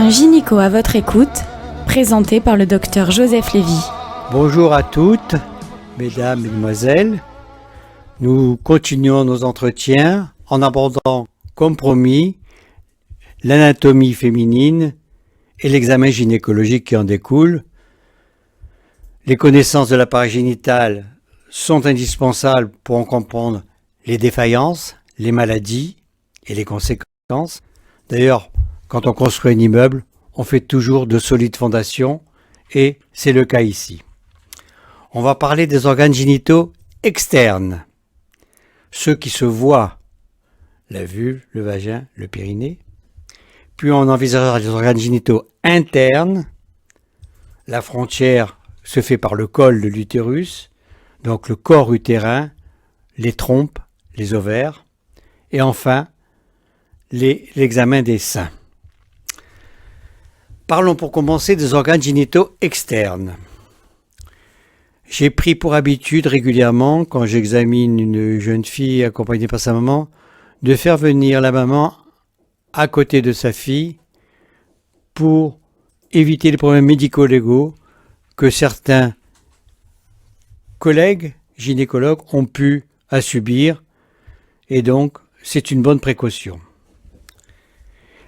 Un gynéco à votre écoute, présenté par le docteur Joseph Lévy. Bonjour à toutes, mesdames, mesdemoiselles. Nous continuons nos entretiens en abordant, comme promis, l'anatomie féminine et l'examen gynécologique qui en découle. Les connaissances de l'appareil génital sont indispensables pour en comprendre les défaillances, les maladies et les conséquences. D'ailleurs, quand on construit un immeuble, on fait toujours de solides fondations et c'est le cas ici. On va parler des organes génitaux externes, ceux qui se voient, la vulve, le vagin, le périnée. Puis on envisagera les organes génitaux internes. La frontière se fait par le col de l'utérus, donc le corps utérin, les trompes, les ovaires, et enfin l'examen des seins. Parlons pour commencer des organes génitaux externes. J'ai pris pour habitude régulièrement, quand j'examine une jeune fille accompagnée par sa maman, de faire venir la maman à côté de sa fille pour éviter les problèmes médico-légaux que certains collègues gynécologues ont pu subir, et donc c'est une bonne précaution.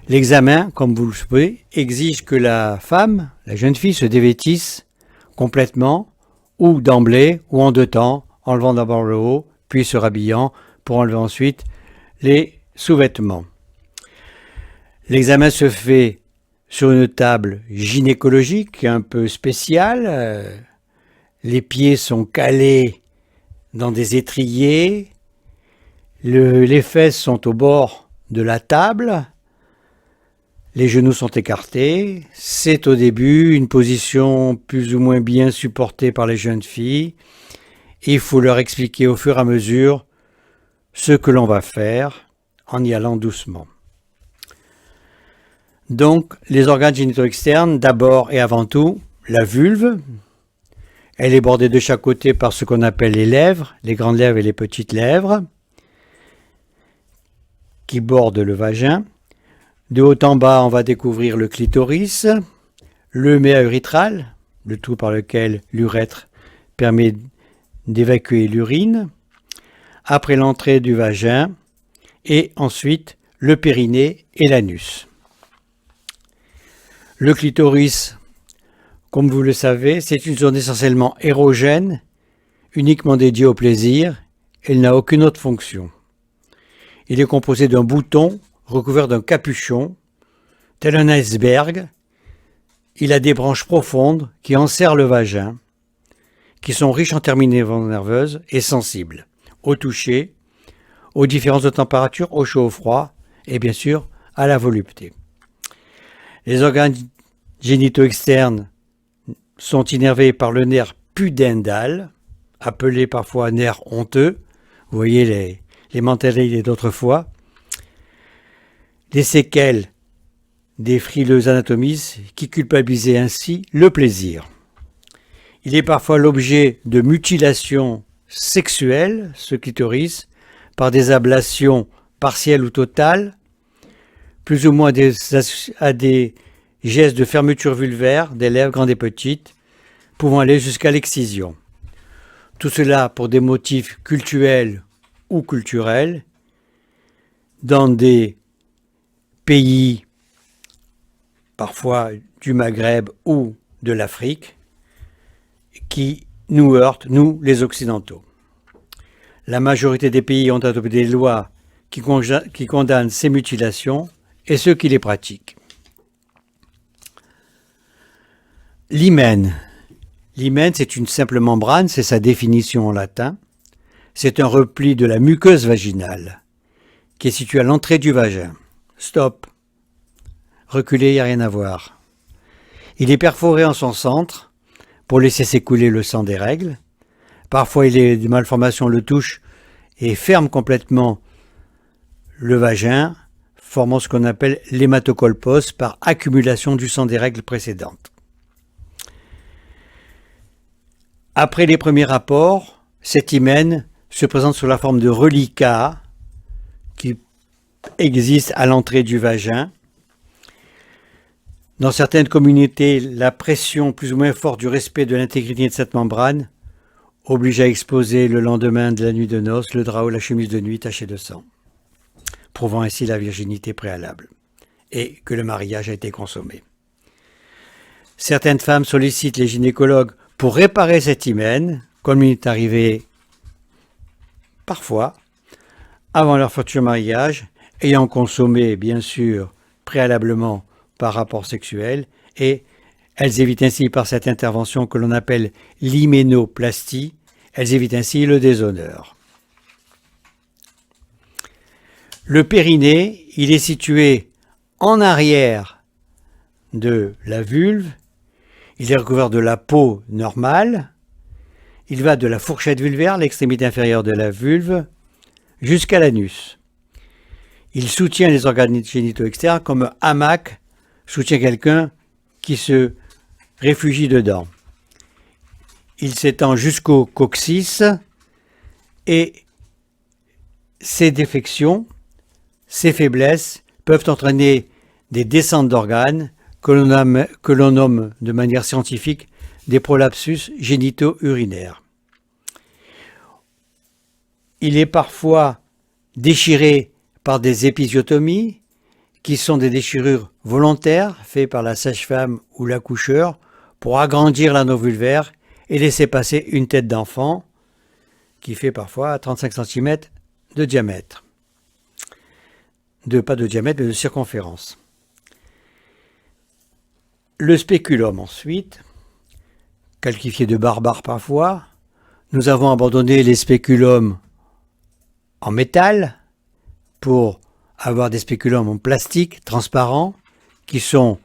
L'examen, comme vous le savez, exige que la femme, la jeune fille, se dévêtisse complètement, ou d'emblée, ou en deux temps, enlevant d'abord le haut, puis se rhabillant, pour enlever ensuite les sous-vêtements. L'examen se fait sur une table gynécologique un peu spéciale. Les pieds sont calés dans des étriers. Les fesses sont au bord de la table. Les genoux sont écartés. C'est au début une position plus ou moins bien supportée par les jeunes filles. Il faut leur expliquer au fur et à mesure ce que l'on va faire en y allant doucement. Donc, les organes génitaux externes, d'abord et avant tout, la vulve. Elle est bordée de chaque côté par ce qu'on appelle les lèvres, les grandes lèvres et les petites lèvres, qui bordent le vagin. De haut en bas, on va découvrir le clitoris, le méa urétral, le trou par lequel l'urètre permet d'évacuer l'urine, après l'entrée du vagin, et ensuite le périnée et l'anus. Le clitoris, comme vous le savez, c'est une zone essentiellement érogène, uniquement dédiée au plaisir. Elle n'a aucune autre fonction. Il est composé d'un bouton recouvert d'un capuchon, tel un iceberg. Il a des branches profondes qui enserrent le vagin, qui sont riches en terminaisons nerveuses et sensibles au toucher, aux différences de température, au chaud, au froid et bien sûr à la volupté. Les organes génitaux externes sont innervés par le nerf pudendal, appelé parfois nerf honteux. Vous voyez les mentalités d'autrefois. Les séquelles des frileux anatomistes qui culpabilisaient ainsi le plaisir. Il est parfois l'objet de mutilations sexuelles, ce clitoris, par des ablations partielles ou totales, plus ou moins à des gestes de fermeture vulvaire des lèvres grandes et petites, pouvant aller jusqu'à l'excision. Tout cela pour des motifs cultuels ou culturels, dans des pays, parfois du Maghreb ou de l'Afrique, qui nous heurtent, nous les Occidentaux. La majorité des pays ont adopté des lois qui condamnent ces mutilations et ceux qui les pratiquent. L'hymen. L'hymen, c'est une simple membrane, c'est sa définition en latin. C'est un repli de la muqueuse vaginale qui est situé à l'entrée du vagin. Stop. Reculez, il n'y a rien à voir. Il est perforé en son centre pour laisser s'écouler le sang des règles. Parfois, des malformations le touchent et ferment complètement le vagin, formant ce qu'on appelle l'hématocolpos par accumulation du sang des règles précédentes. Après les premiers rapports, cet hymen se présente sous la forme de reliquats qui existent à l'entrée du vagin. Dans certaines communautés, la pression plus ou moins forte du respect de l'intégrité de cette membrane oblige à exposer le lendemain de la nuit de noces le drap ou la chemise de nuit tachée de sang, prouvant ainsi la virginité préalable et que le mariage a été consommé. Certaines femmes sollicitent les gynécologues pour réparer cet hymen, comme il est arrivé parfois avant leur futur mariage, ayant consommé bien sûr préalablement par rapport sexuel, et elles évitent ainsi par cette intervention que l'on appelle l'hyménoplastie, elles évitent ainsi le déshonneur. Le périnée, il est situé en arrière de la vulve, il est recouvert de la peau normale, il va de la fourchette vulvaire, l'extrémité inférieure de la vulve, jusqu'à l'anus. Il soutient les organes génitaux externes comme un hamac soutient quelqu'un qui se réfugie dedans. Il s'étend jusqu'au coccyx et ces défections, ces faiblesses peuvent entraîner des descentes d'organes que l'on nomme de manière scientifique des prolapsus génito-urinaires. Il est parfois déchiré par des épisiotomies, qui sont des déchirures volontaires faites par la sage-femme ou l'accoucheur pour agrandir l'anneau vulvaire et laisser passer une tête d'enfant qui fait parfois 35 cm de diamètre. Pas de diamètre, mais de circonférence. Le spéculum ensuite, qualifié de barbare parfois, nous avons abandonné les spéculums en métal pour avoir des spéculums en plastique transparent qui sont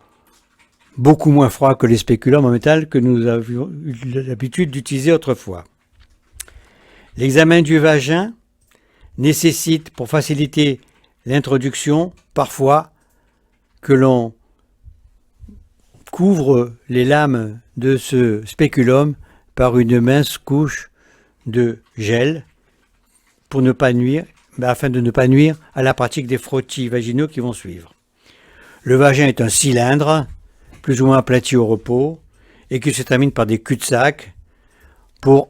beaucoup moins froids que les spéculums en métal que nous avions eu l'habitude d'utiliser autrefois. L'examen du vagin nécessite, pour faciliter l'introduction, parfois que l'on couvre les lames de ce spéculum par une mince couche de gel pour ne pas nuire, afin de ne pas nuire à la pratique des frottis vaginaux qui vont suivre. Le vagin est un cylindre, plus ou moins aplati au repos, et qui se termine par des cul-de-sac pour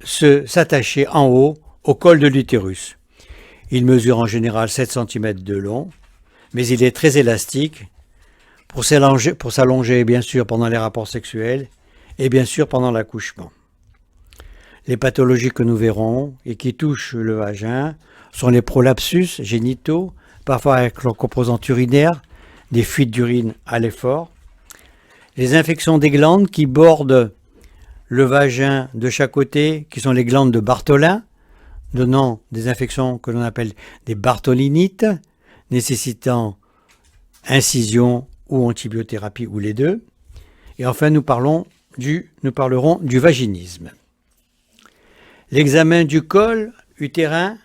s'attacher en haut au col de l'utérus. Il mesure en général 7 cm de long, mais il est très élastique pour s'allonger bien sûr pendant les rapports sexuels et bien sûr pendant l'accouchement. Les pathologies que nous verrons et qui touchent le vagin sont les prolapsus génitaux, parfois avec leur composante urinaire, des fuites d'urine à l'effort, les infections des glandes qui bordent le vagin de chaque côté, qui sont les glandes de Bartholin, donnant des infections que l'on appelle des bartholinites, nécessitant incision ou antibiothérapie ou les deux. Et enfin, nous parlerons du vaginisme. L'examen du col utérin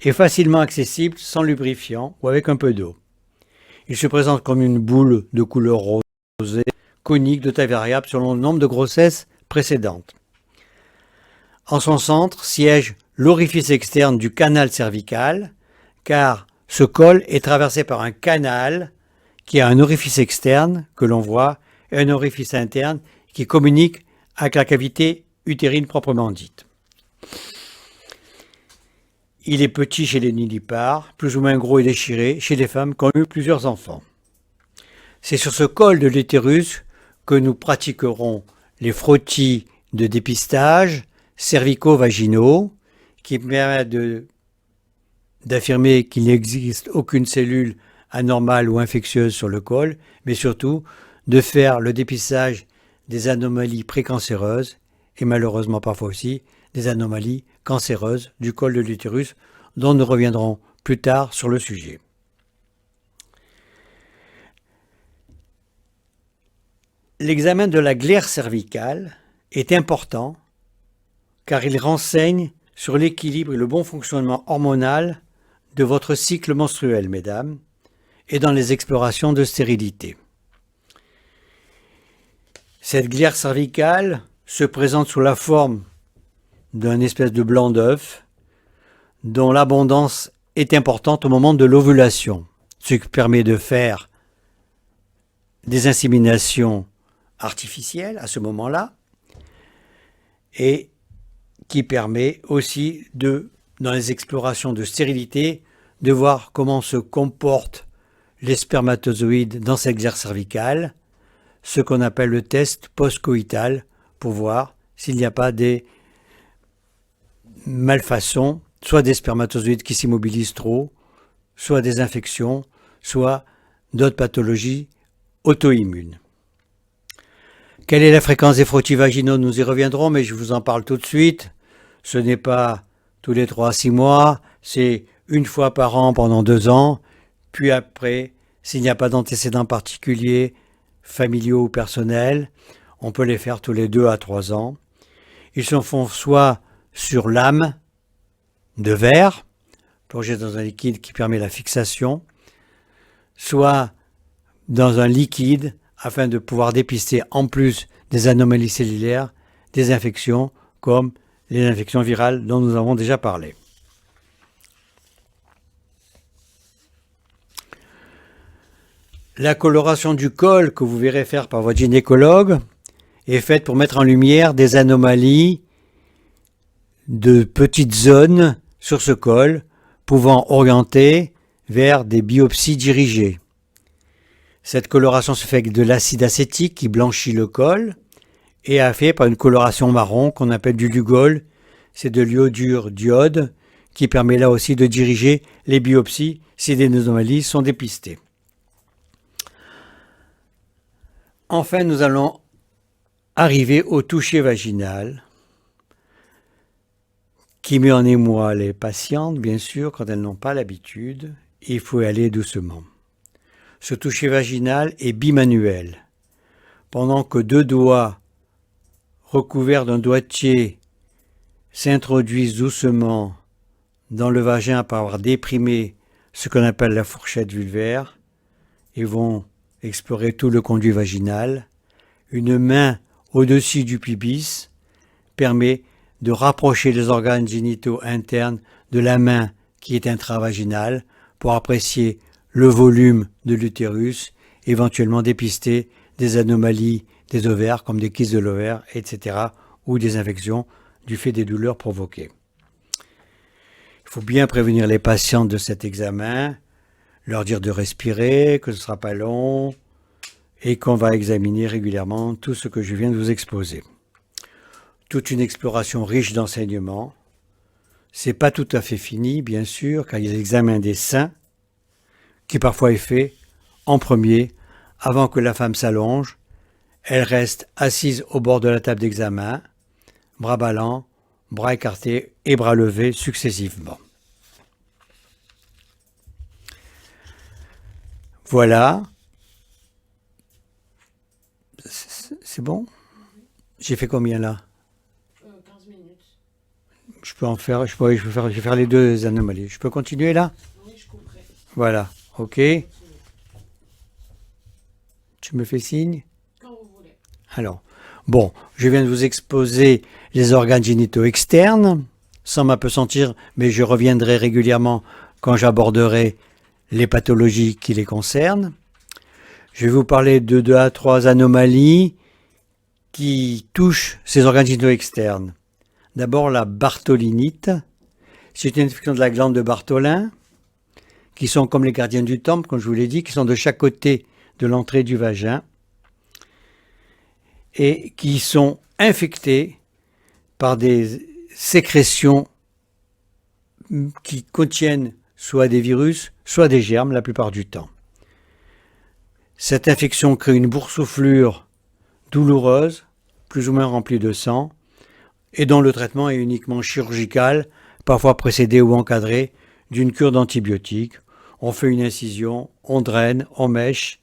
est facilement accessible sans lubrifiant ou avec un peu d'eau. Il se présente comme une boule de couleur rosée, conique de taille variable selon le nombre de grossesses précédentes. En son centre siège l'orifice externe du canal cervical, car ce col est traversé par un canal qui a un orifice externe que l'on voit et un orifice interne qui communique avec la cavité utérine proprement dite. Il est petit chez les nullipares, plus ou moins gros et déchiré chez les femmes qui ont eu plusieurs enfants. C'est sur ce col de l'utérus que nous pratiquerons les frottis de dépistage cervico-vaginaux qui permettent d'affirmer qu'il n'existe aucune cellule anormale ou infectieuse sur le col, mais surtout de faire le dépistage des anomalies précancéreuses et malheureusement parfois aussi des anomalies cancéreuses du col de l'utérus dont nous reviendrons plus tard sur le sujet. L'examen de la glaire cervicale est important car il renseigne sur l'équilibre et le bon fonctionnement hormonal de votre cycle menstruel, mesdames, et dans les explorations de stérilité. Cette glaire cervicale se présente sous la forme d'un espèce de blanc d'œuf dont l'abondance est importante au moment de l'ovulation, ce qui permet de faire des inséminations artificielles à ce moment-là et qui permet aussi dans les explorations de stérilité, de voir comment se comportent les spermatozoïdes dans cette glaire cervicale, ce qu'on appelle le test post-coïtal, pour voir s'il n'y a pas des malfaçons, soit des spermatozoïdes qui s'immobilisent trop, soit des infections, soit d'autres pathologies auto-immunes. Quelle est la fréquence des frottis vaginaux? Nous y reviendrons, mais je vous en parle tout de suite. Ce n'est pas tous les 3 à 6 mois, c'est une fois par an pendant 2 ans, puis après, s'il n'y a pas d'antécédents particuliers, familiaux ou personnels, on peut les faire tous les 2 à 3 ans. Ils se font soit sur lame de verre, plongée dans un liquide qui permet la fixation, soit dans un liquide afin de pouvoir dépister en plus des anomalies cellulaires, des infections comme les infections virales dont nous avons déjà parlé. La coloration du col que vous verrez faire par votre gynécologue est faite pour mettre en lumière des anomalies de petites zones sur ce col pouvant orienter vers des biopsies dirigées. Cette coloration se fait avec de l'acide acétique qui blanchit le col et est fait par une coloration marron qu'on appelle du Lugol. C'est de l'iodure d'iode qui permet là aussi de diriger les biopsies si des anomalies sont dépistées. Enfin, nous allons arriver au toucher vaginal qui met en émoi les patientes, bien sûr, quand elles n'ont pas l'habitude. Il faut y aller doucement. Ce toucher vaginal est bimanuel. Pendant que 2 doigts recouverts d'un doigtier s'introduisent doucement dans le vagin après avoir déprimé ce qu'on appelle la fourchette vulvaire et vont explorer tout le conduit vaginal, une main au-dessus du pubis permet de rapprocher les organes génitaux internes de la main qui est intravaginale pour apprécier le volume de l'utérus, éventuellement dépister des anomalies des ovaires comme des kystes de l'ovaire, etc. ou des infections du fait des douleurs provoquées. Il faut bien prévenir les patientes de cet examen, leur dire de respirer, que ce ne sera pas long et qu'on va examiner régulièrement tout ce que je viens de vous exposer. Toute une exploration riche d'enseignements. C'est pas tout à fait fini, bien sûr, car il y a l'examen des seins qui parfois est fait en premier avant que la femme s'allonge. Elle reste assise au bord de la table d'examen, bras ballants, bras écartés et bras levés successivement. Voilà. C'est bon? J'ai fait combien là? 15 minutes. Je peux en faire, je vais faire les 2 anomalies. Je peux continuer là? Oui, je couperai. Voilà, ok. Tu me fais signe? Quand vous voulez. Alors, bon, je viens de vous exposer les organes génitaux externes, sans m'apesantir, mais je reviendrai régulièrement quand j'aborderai les pathologies qui les concernent. Je vais vous parler de 2 à 3 anomalies qui touchent ces organes génitaux externes. D'abord, la bartholinite. C'est une infection de la glande de Bartholin, qui sont comme les gardiens du temple, comme je vous l'ai dit, qui sont de chaque côté de l'entrée du vagin et qui sont infectés par des sécrétions qui contiennent soit des virus, soit des germes la plupart du temps. Cette infection crée une boursouflure douloureuse, plus ou moins remplie de sang, et dont le traitement est uniquement chirurgical, parfois précédé ou encadré d'une cure d'antibiotiques. On fait une incision, on draine, on mèche,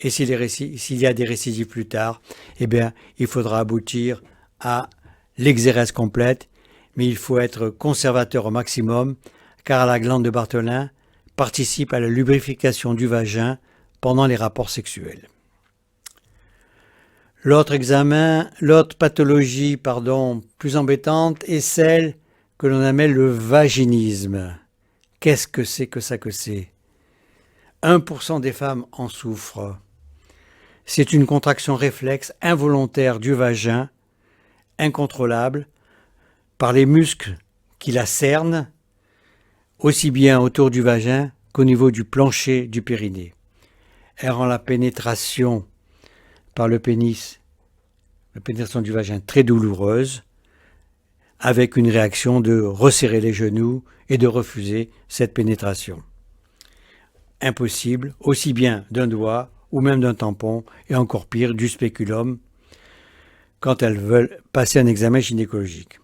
et s'il y a des récidives plus tard, eh bien, il faudra aboutir à l'exérèse complète, mais il faut être conservateur au maximum, car la glande de Bartholin participe à la lubrification du vagin pendant les rapports sexuels. L'autre pathologie, plus embêtante est celle que l'on appelle le vaginisme. Qu'est-ce que c'est que ça que c'est? 1% des femmes en souffrent. C'est une contraction réflexe involontaire du vagin, incontrôlable, par les muscles qui la cernent, aussi bien autour du vagin qu'au niveau du plancher du périnée. Elle rend la pénétration par le pénis, la pénétration du vagin très douloureuse, avec une réaction de resserrer les genoux et de refuser cette pénétration. Impossible, aussi bien d'un doigt ou même d'un tampon, et encore pire, du spéculum, quand elles veulent passer un examen gynécologique.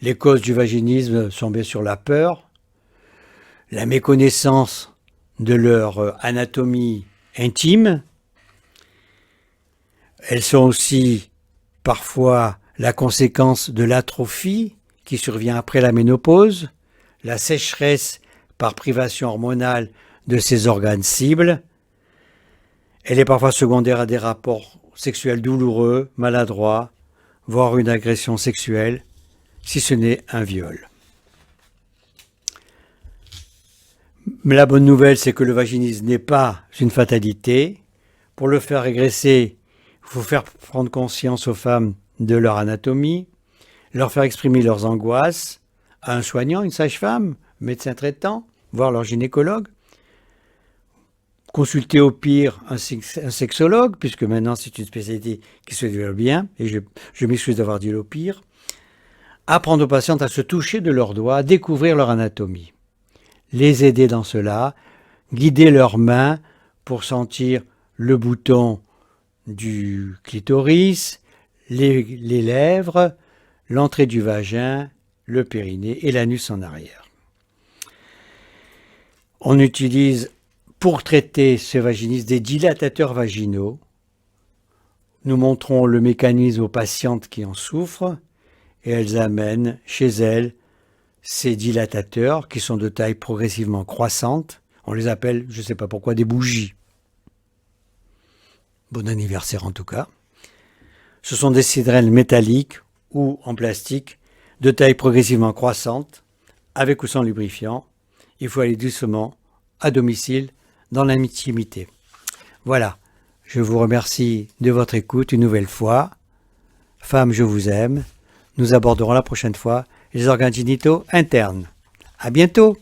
Les causes du vaginisme sont bien sûr la peur, la méconnaissance de leur anatomie intime. Elles sont aussi parfois la conséquence de l'atrophie qui survient après la ménopause, la sécheresse par privation hormonale de ces organes cibles. Elle est parfois secondaire à des rapports sexuels douloureux, maladroits, voire une agression sexuelle, si ce n'est un viol. Mais la bonne nouvelle, c'est que le vaginisme n'est pas une fatalité. Pour le faire régresser, il faut faire prendre conscience aux femmes de leur anatomie, leur faire exprimer leurs angoisses à un soignant, une sage-femme, médecin traitant, voire leur gynécologue. Consulter au pire un sexologue, puisque maintenant c'est une spécialité qui se développe bien, et je m'excuse d'avoir dit au pire. Apprendre aux patientes à se toucher de leurs doigts, à découvrir leur anatomie. Les aider dans cela, guider leurs mains pour sentir le bouton du clitoris, les lèvres, l'entrée du vagin, le périnée et l'anus en arrière. On utilise pour traiter ce vaginisme des dilatateurs vaginaux. Nous montrons le mécanisme aux patientes qui en souffrent et elles amènent chez elles ces dilatateurs qui sont de taille progressivement croissante. On les appelle, je ne sais pas pourquoi, des bougies. Bon anniversaire en tout cas. Ce sont des cylindres métalliques ou en plastique de taille progressivement croissante, avec ou sans lubrifiant. Il faut aller doucement, à domicile, dans l'intimité. Voilà, je vous remercie de votre écoute une nouvelle fois. Femmes, je vous aime. Nous aborderons la prochaine fois les organes génitaux internes. À bientôt!